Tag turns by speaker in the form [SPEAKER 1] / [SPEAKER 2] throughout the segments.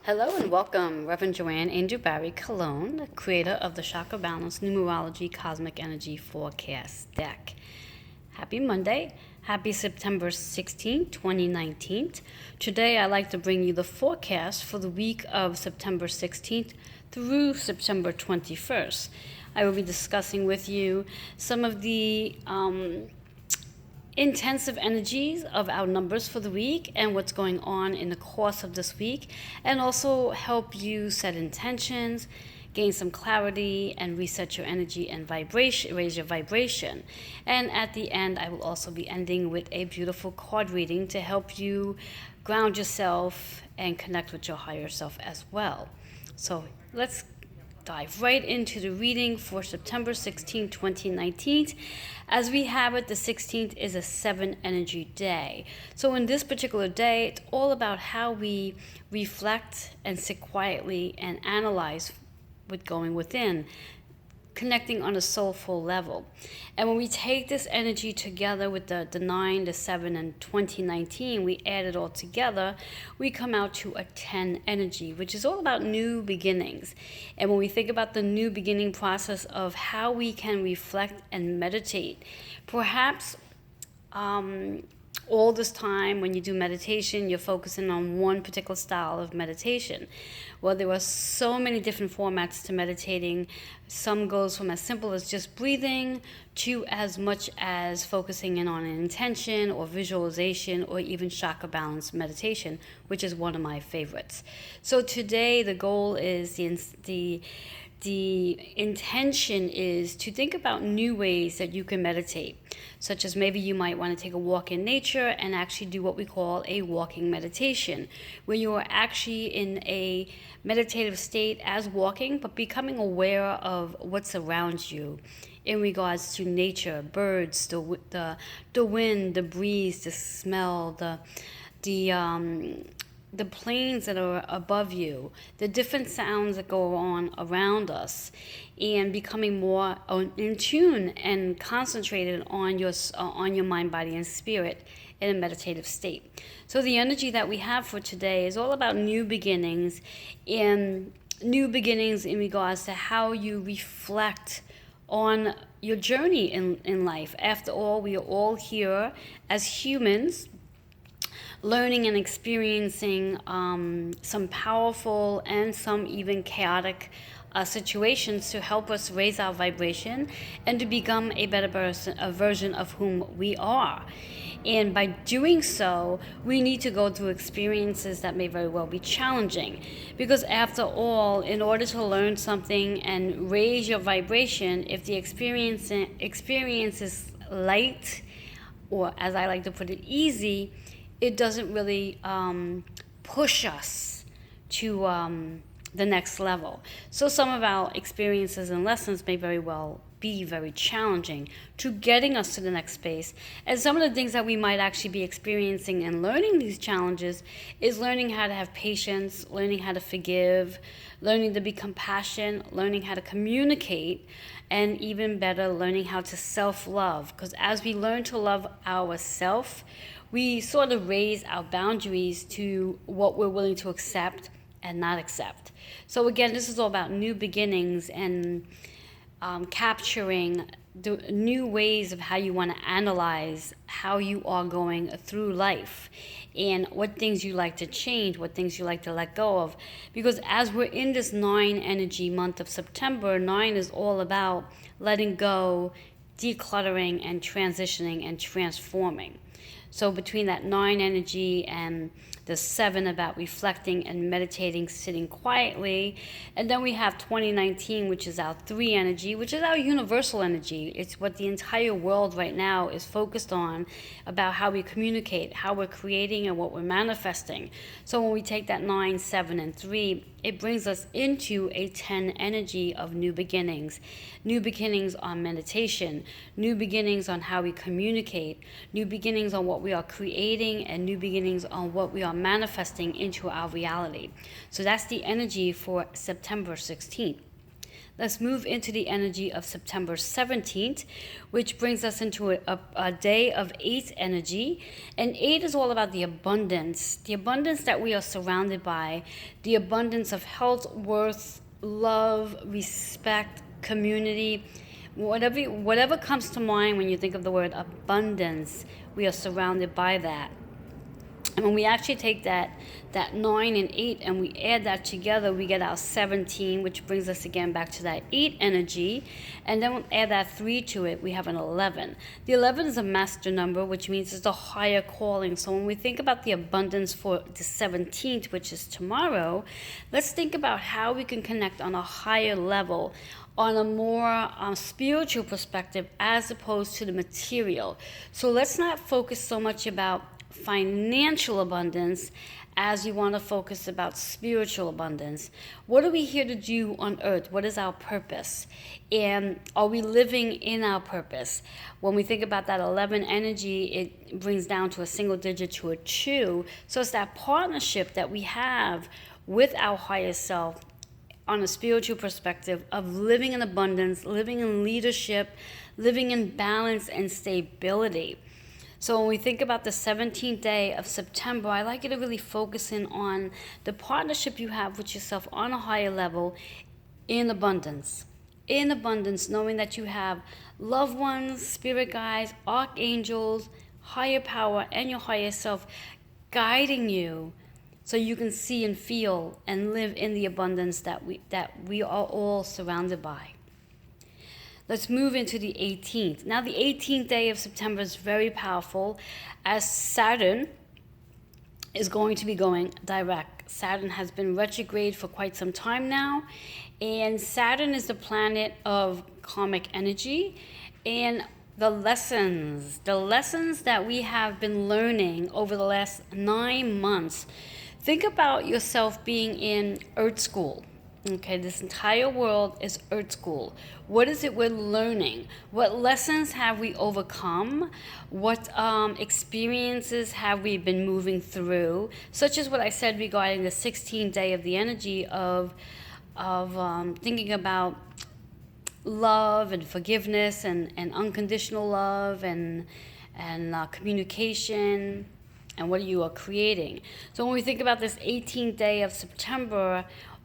[SPEAKER 1] Hello and welcome, Reverend Joanne Angel Barry Cologne, creator of the Chakra Balance Numerology Cosmic Energy Forecast deck. Happy Monday. Happy September 16th, 2019. Today I'd like to bring you the forecast for the week of September 16th through September 21st. I will be discussing with you some of the intensive energies of our numbers for the week and what's going on in the course of this week, and also help you set intentions, gain some clarity, and reset your energy and vibration, raise your vibration. And at the end, I will also be ending with a beautiful card reading to help you ground yourself and connect with your higher self as well. So let's dive right into the reading for September 16, 2019. As we have it, the 16th is a 7 energy day. So in this particular day, it's all about how we reflect and sit quietly and analyze what's going within, connecting on a soulful level. And when we take this energy together with the 9, the 7, and 2019, we add it all together, we come out to a 10 energy, which is all about new beginnings. And when we think about the new beginning process of how we can reflect and meditate, perhaps all this time when you do meditation, you're focusing on one particular style of meditation. Well, there are so many different formats to meditating. Some goes from as simple as just breathing to as much as focusing in on an intention or visualization or even chakra balance meditation, which is one of my favorites. So today the goal is the intention is to think about new ways that you can meditate, such as maybe you might want to take a walk in nature and actually do what we call a walking meditation, where you are actually in a meditative state as walking, but becoming aware of what's around you in regards to nature, birds, the wind, the breeze, the smell, the planes that are above you, the different sounds that go on around us, and becoming more in tune and concentrated on your mind, body, and spirit in a meditative state. So the energy that we have for today is all about new beginnings in regards to how you reflect on your journey in life. After all, we are all here as humans, learning and experiencing some powerful and some even chaotic situations to help us raise our vibration and to become a better person, a version of whom we are. And by doing so, we need to go through experiences that may very well be challenging. Because after all, in order to learn something and raise your vibration, if the experience is light, or as I like to put it, easy, it doesn't really push us to the next level. So some of our experiences and lessons may very well be very challenging to getting us to the next space. And some of the things that we might actually be experiencing and learning these challenges is learning how to have patience, learning how to forgive, learning to be compassionate, learning how to communicate, and even better, learning how to self-love. Because as we learn to love ourselves, we sort of raise our boundaries to what we're willing to accept and not accept. So again, this is all about new beginnings and capturing the new ways of how you want to analyze how you are going through life and what things you like to change, what things you like to let go of. Because as we're in this 9 energy month of September, 9 is all about letting go, decluttering, and transitioning and transforming. So between that 9 energy and the 7 about reflecting and meditating, sitting quietly, and then we have 2019, which is our 3 energy, which is our universal energy. It's what the entire world right now is focused on, about how we communicate, how we're creating, and what we're manifesting. So when we take that 9, 7, and 3, it brings us into a 10 energy of new beginnings. New beginnings on meditation, new beginnings on how we communicate, new beginnings on what we are creating, and new beginnings on what we are manifesting into our reality. So that's the energy for September 16th. let's move into the energy of September 17th, which brings us into a day of 8 energy. And 8 is all about the abundance that we are surrounded by, the abundance of health, worth, love, respect, community. Whatever comes to mind when you think of the word abundance, we are surrounded by that. And when we actually take that 9 and 8 and we add that together, we get our 17, which brings us again back to that 8 energy. And then we'll add that 3 to it, we have an 11. The 11 is a master number, which means it's a higher calling. So when we think about the abundance for the 17th, which is tomorrow, let's think about how we can connect on a higher level, on a more spiritual perspective, as opposed to the material. So let's not focus so much about financial abundance as you want to focus about spiritual abundance. What are we here to do on earth? What is our purpose? And are we living in our purpose? When we think about that 11 energy, it brings down to a single digit to a 2. So it's that partnership that we have with our higher self on a spiritual perspective of living in abundance, living in leadership, living in balance and stability. So when we think about the 17th day of September, I like you to really focus in on the partnership you have with yourself on a higher level in abundance. In abundance, knowing that you have loved ones, spirit guides, archangels, higher power, and your higher self guiding you so you can see and feel and live in the abundance that we are all surrounded by. Let's move into the 18th. Now, the 18th day of September is very powerful as Saturn is going to be going direct. Saturn has been retrograde for quite some time now, and Saturn is the planet of karmic energy and the lessons that we have been learning over the last 9 months. Think about yourself being in Earth School. Okay, this entire world is Earth School. What is it we're learning? What lessons have we overcome? What experiences have we been moving through? Such as what I said regarding the 16th day of the energy of thinking about love and forgiveness and unconditional love and communication and what you are creating. So when we think about this 18th day of September,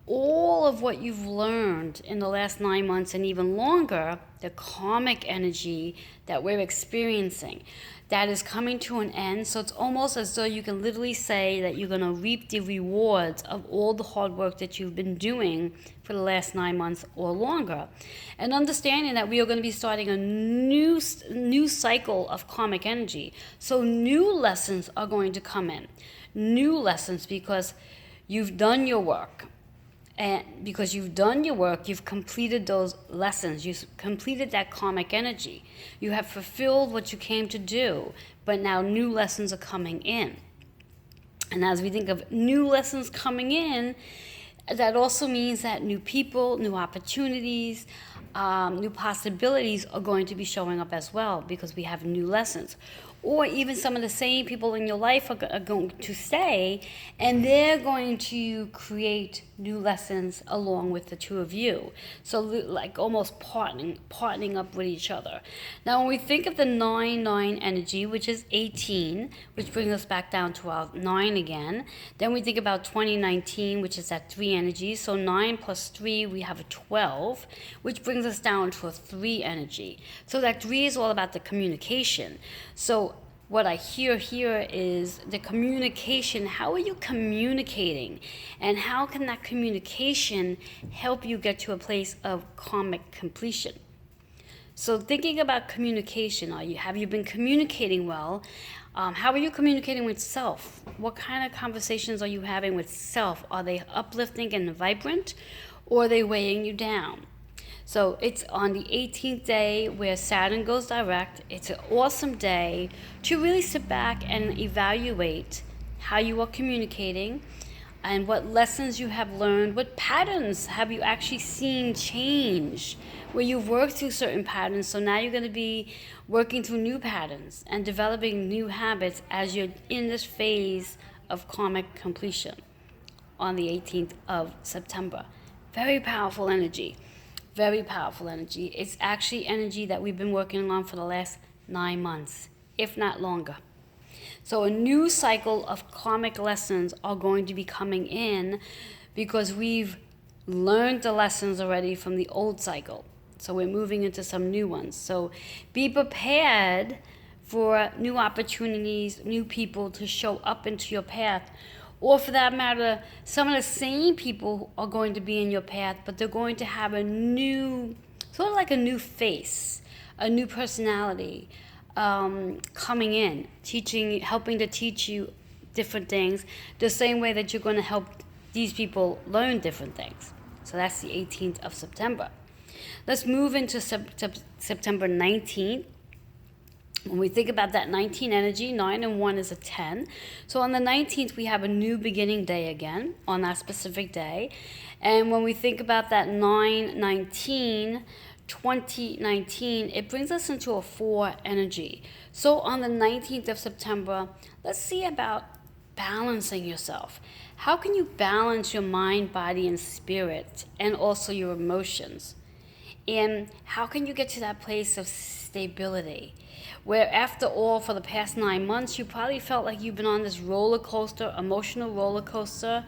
[SPEAKER 1] all of what you've learned in the last 9 months and even longer, the karmic energy that we're experiencing, that is coming to an end. So it's almost as though you can literally say that you're going to reap the rewards of all the hard work that you've been doing for the last 9 months or longer. And understanding that we are going to be starting a new cycle of karmic energy. So new lessons are going to come in. New lessons because you've done your work. And because you've done your work, you've completed those lessons. You've completed that karmic energy. You have fulfilled what you came to do, but now new lessons are coming in. And as we think of new lessons coming in, that also means that new people, new opportunities, new possibilities are going to be showing up as well because we have new lessons. Or even some of the same people in your life are going to stay, and they're going to create new lessons along with the two of you. So like almost partnering up with each other. Now when we think of the 9-9 energy, which is 18, which brings us back down to our 9 again, then we think about 2019, which is that 3 energy. So 9 plus 3, we have a 12, which brings us down to a 3 energy. So that 3 is all about the communication. So what I hear here is the communication. How are you communicating? And how can that communication help you get to a place of karmic completion? So thinking about communication, have you been communicating well? How are you communicating with self? What kind of conversations are you having with self? Are they uplifting and vibrant, or are they weighing you down? So it's on the 18th day where Saturn goes direct. It's an awesome day to really sit back and evaluate how you are communicating and what lessons you have learned, what patterns have you actually seen change, where you've worked through certain patterns, so now you're going to be working through new patterns and developing new habits as you're in this phase of karmic completion on the 18th of September. Very powerful energy. Very powerful energy. It's actually energy that we've been working on for the last 9 months, if not longer. So a new cycle of karmic lessons are going to be coming in because we've learned the lessons already from the old cycle. So we're moving into some new ones. So be prepared for new opportunities, new people to show up into your path. Or for that matter, some of the same people are going to be in your path, but they're going to have a new, sort of like a new face, a new personality coming in, helping to teach you different things, the same way that you're going to help these people learn different things. So that's the 18th of September. Let's move into September 19th. When we think about that 19 energy, 9 and 1 is a 10. So on the 19th, we have a new beginning day again on that specific day. And when we think about that 9/19, 2019, it brings us into a 4 energy. So on the 19th of September, let's see about balancing yourself. How can you balance your mind, body, and spirit, and also your emotions? And how can you get to that place of stability? Where after all, for the past 9 months, you probably felt like you've been on this roller coaster, emotional roller coaster,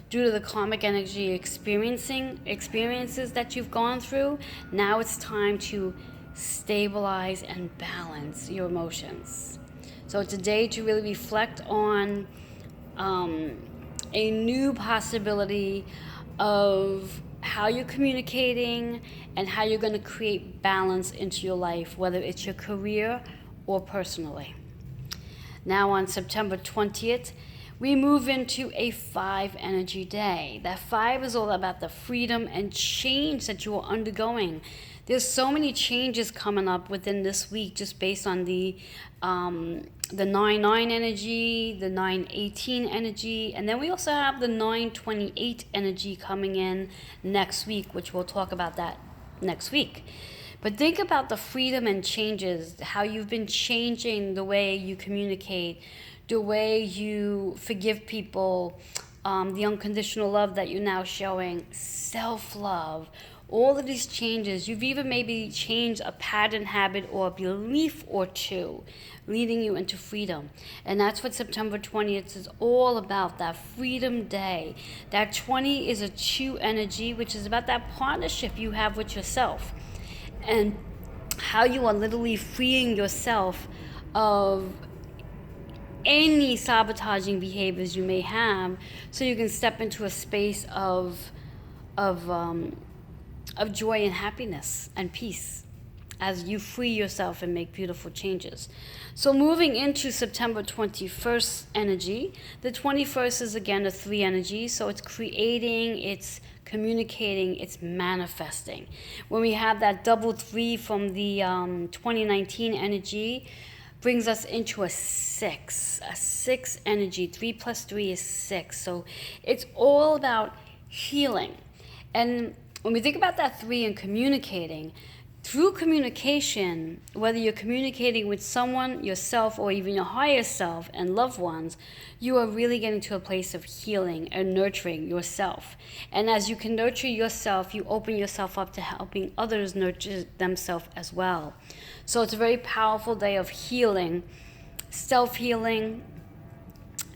[SPEAKER 1] due to the karmic energy experiences that you've gone through. Now it's time to stabilize and balance your emotions. So it's a day to really reflect on a new possibility of how you're communicating and how you're going to create balance into your life, whether it's your career or personally. Now on September 20th, we move into a 5 energy day. That 5 is all about the freedom and change that you are undergoing. There's so many changes coming up within this week just based on the 9/9 energy, the 9/18 energy, and then we also have the 9/28 energy coming in next week, which we'll talk about that next week. But think about the freedom and changes, how you've been changing the way you communicate, the way you forgive people, the unconditional love that you're now showing, self-love, all of these changes. You've even maybe changed a pattern, habit, or a belief or two, leading you into freedom. And that's what September 20th is all about, that freedom day. That 20 is a 2 energy, which is about that partnership you have with yourself and how you are literally freeing yourself of any sabotaging behaviors you may have, so you can step into a space of joy and happiness and peace as you free yourself and make beautiful changes. So moving into September 21st energy, the 21st is again a 3 energy, so it's creating, it's communicating, it's manifesting. When we have that double 3 from the 2019 energy, brings us into a 6 energy. 3 plus 3 is 6. So it's all about healing. And when we think about that 3 and communicating, through communication, whether you're communicating with someone, yourself, or even your higher self and loved ones, you are really getting to a place of healing and nurturing yourself. And as you can nurture yourself, you open yourself up to helping others nurture themselves as well. So it's a very powerful day of healing, self-healing,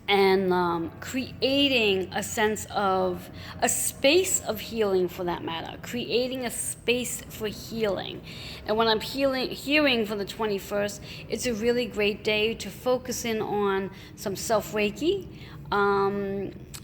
[SPEAKER 1] and creating a sense of a space of healing, for that matter, creating a space for healing. And when I'm hearing for the 21st, it's a really great day to focus in on some self-Reiki,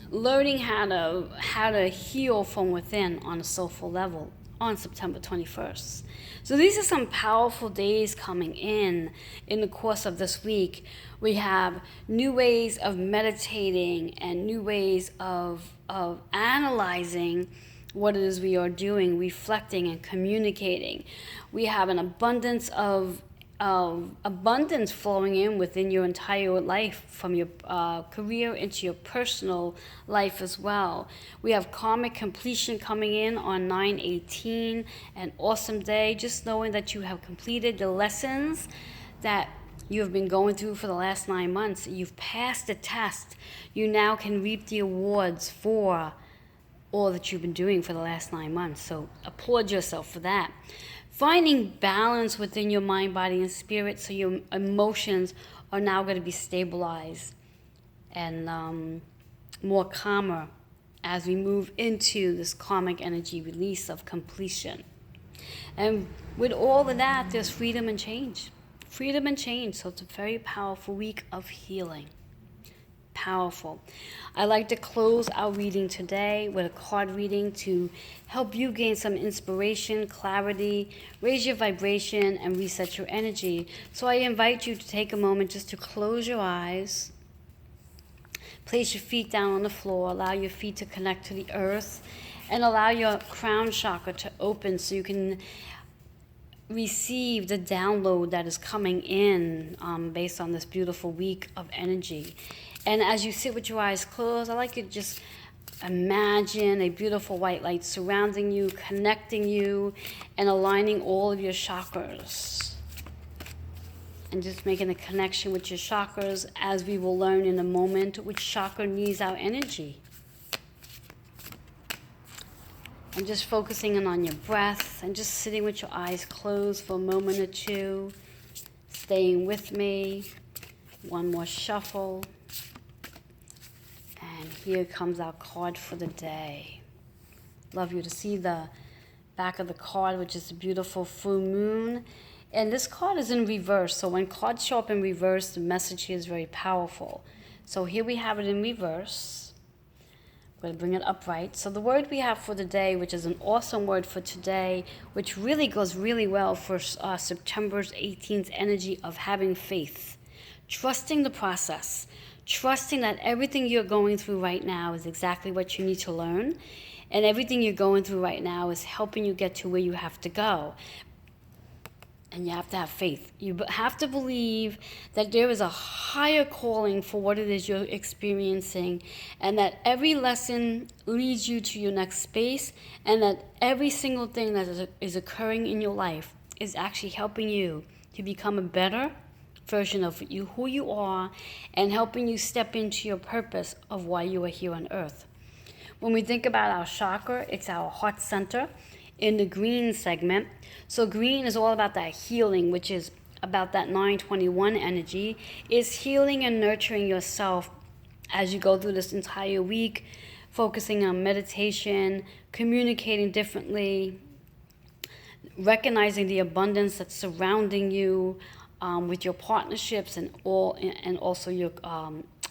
[SPEAKER 1] learning how to heal from within on a soulful level on September 21st. So these are some powerful days coming in the course of this week. We have new ways of meditating and new ways of analyzing what it is we are doing, reflecting and communicating. We have an abundance of abundance flowing in within your entire life, from your career into your personal life as well. We have Karmic Completion coming in on 9/18, an awesome day, just knowing that you have completed the lessons that you have been going through for the last 9 months. You've passed the test. You now can reap the awards for all that you've been doing for the last 9 months. So applaud yourself for that. Finding balance within your mind, body, and spirit, so your emotions are now going to be stabilized and more calmer as we move into this karmic energy release of completion. And with all of that, there's freedom and change. Freedom and change. So it's a very powerful week of healing. Powerful. I like to close our reading today with a card reading to help you gain some inspiration, clarity, raise your vibration, and reset your energy. So I invite you to take a moment just to close your eyes, place your feet down on the floor, allow your feet to connect to the earth, and allow your crown chakra to open so you can receive the download that is coming in based on this beautiful week of energy. And as you sit with your eyes closed, I like you to just imagine a beautiful white light surrounding you, connecting you, and aligning all of your chakras. And just making a connection with your chakras, as we will learn in a moment which chakra needs our energy. And just focusing in on your breath and just sitting with your eyes closed for a moment or two, staying with me. One more shuffle. And here comes our card for the day. Love you to see the back of the card, which is a beautiful full moon. And this card is in reverse. So when cards show up in reverse, the message here is very powerful. So here we have it in reverse. I'm going to bring it upright. So the word we have for the day, which is an awesome word for today, which really goes really well for September's 18th energy of having faith. Trusting the process. Trusting that everything you're going through right now is exactly what you need to learn. And everything you're going through right now is helping you get to where you have to go. And you have to have faith. You have to believe that there is a higher calling for what it is you're experiencing, and that every lesson leads you to your next space, and that every single thing that is occurring in your life is actually helping you to become a better version of you, who you are, and helping you step into your purpose of why you are here on earth. When we think about our chakra, it's our heart center in the green segment. So green is all about that healing, which is about that 921 energy, is healing and nurturing yourself as you go through this entire week, focusing on meditation, communicating differently, recognizing the abundance that's surrounding you with your partnerships and also your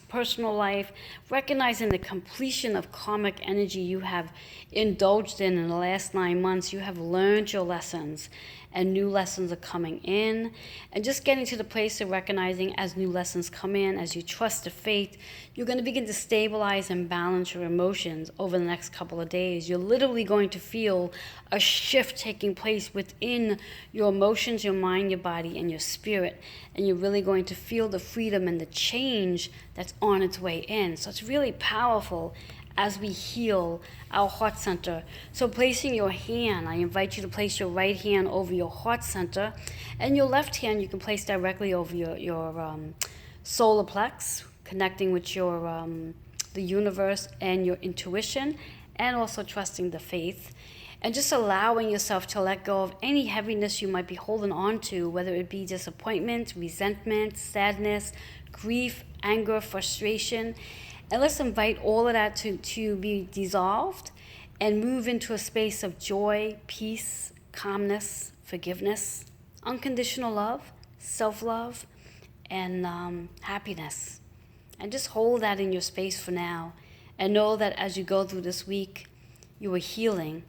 [SPEAKER 1] personal life, recognizing the completion of karmic energy you have indulged in the last 9 months. You have learned your lessons, and new lessons are coming in, and just getting to the place of recognizing as new lessons come in, as you trust the faith, you're going to begin to stabilize and balance your emotions over the next couple of days. You're literally going to feel a shift taking place within your emotions, your mind, your body, and your spirit, and you're really going to feel the freedom and the change that's on its way in. So it's really powerful as we heal our heart center. So placing your hand, I invite you to place your right hand over your heart center, and your left hand you can place directly over your solar plex, connecting with your the universe and your intuition, and also trusting the faith, and just allowing yourself to let go of any heaviness you might be holding on to, whether it be disappointment, resentment, sadness, grief, anger, frustration. And let's invite all of that to be dissolved and move into a space of joy, peace, calmness, forgiveness, unconditional love, self-love, and happiness. And just hold that in your space for now. And know that as you go through this week, you are healing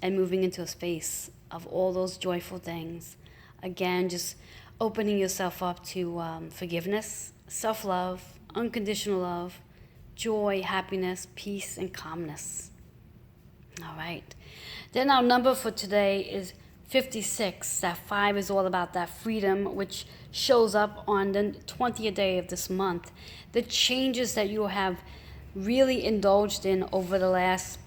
[SPEAKER 1] and moving into a space of all those joyful things. Again, just opening yourself up to forgiveness, self-love, unconditional love, joy, happiness, peace, and calmness. All right. Then our number for today is 56. That 5 is all about that freedom, which shows up on the 20th day of this month. The changes that you have really indulged in over the last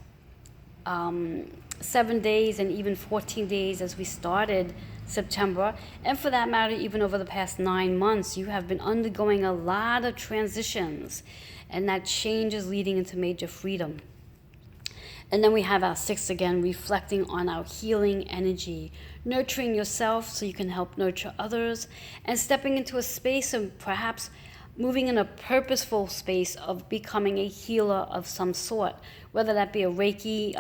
[SPEAKER 1] 7 days and even 14 days as we started September, and for that matter, even over the past 9 months, you have been undergoing a lot of transitions, and that change is leading into major freedom. And then we have our 6 again, reflecting on our healing energy, nurturing yourself so you can help nurture others, and stepping into a space of perhaps moving in a purposeful space of becoming a healer of some sort, whether that be a Reiki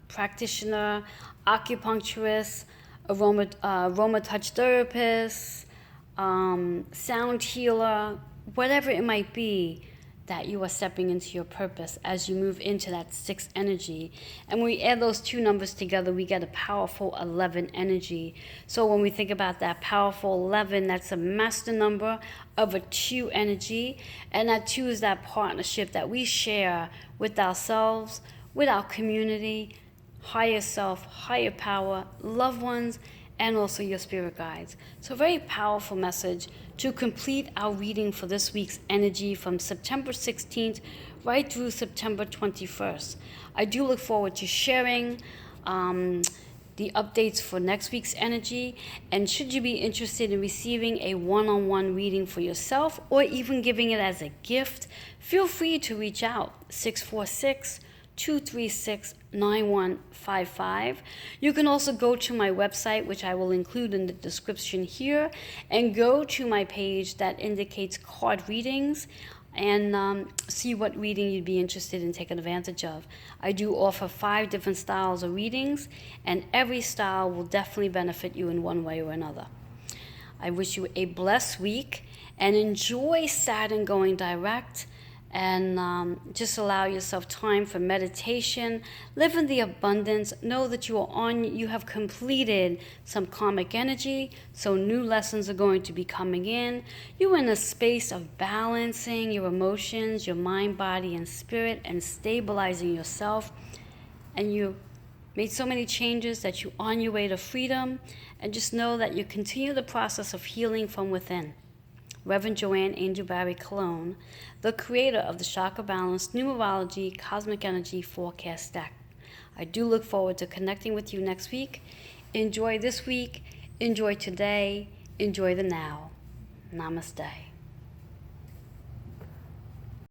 [SPEAKER 1] practitioner, acupuncturist, aroma touch therapist, sound healer, whatever it might be, that you are stepping into your purpose as you move into that 6 energy. And when we add those two numbers together, we get a powerful 11 energy. So when we think about that powerful 11, that's a master number of a 2 energy. And that 2 is that partnership that we share with ourselves, with our community, higher self, higher power, loved ones, and also your spirit guides. So a very powerful message to complete our reading for this week's energy from September 16th right through September 21st. I do look forward to sharing the updates for next week's energy. And should you be interested in receiving a one-on-one reading for yourself or even giving it as a gift, feel free to reach out, 646-236-9155. You can also go to my website, which I will include in the description here, and go to my page that indicates card readings and see what reading you'd be interested in taking advantage of. I do offer 5 different styles of readings, and every style will definitely benefit you in one way or another. I wish you a blessed week and enjoy Saturn going direct. And just allow yourself time for meditation. Live in the abundance. Know that you have completed some karmic energy, so new lessons are going to be coming in. You're in a space of balancing your emotions, your mind, body, and spirit, and stabilizing yourself. And you made so many changes that you're on your way to freedom. And just know that you continue the process of healing from within. Reverend Joanne Angel Barry Cologne, the creator of the Chakra Balance Numerology Cosmic Energy Forecast Deck. I do look forward to connecting with you next week. Enjoy this week, enjoy today, enjoy the now. Namaste.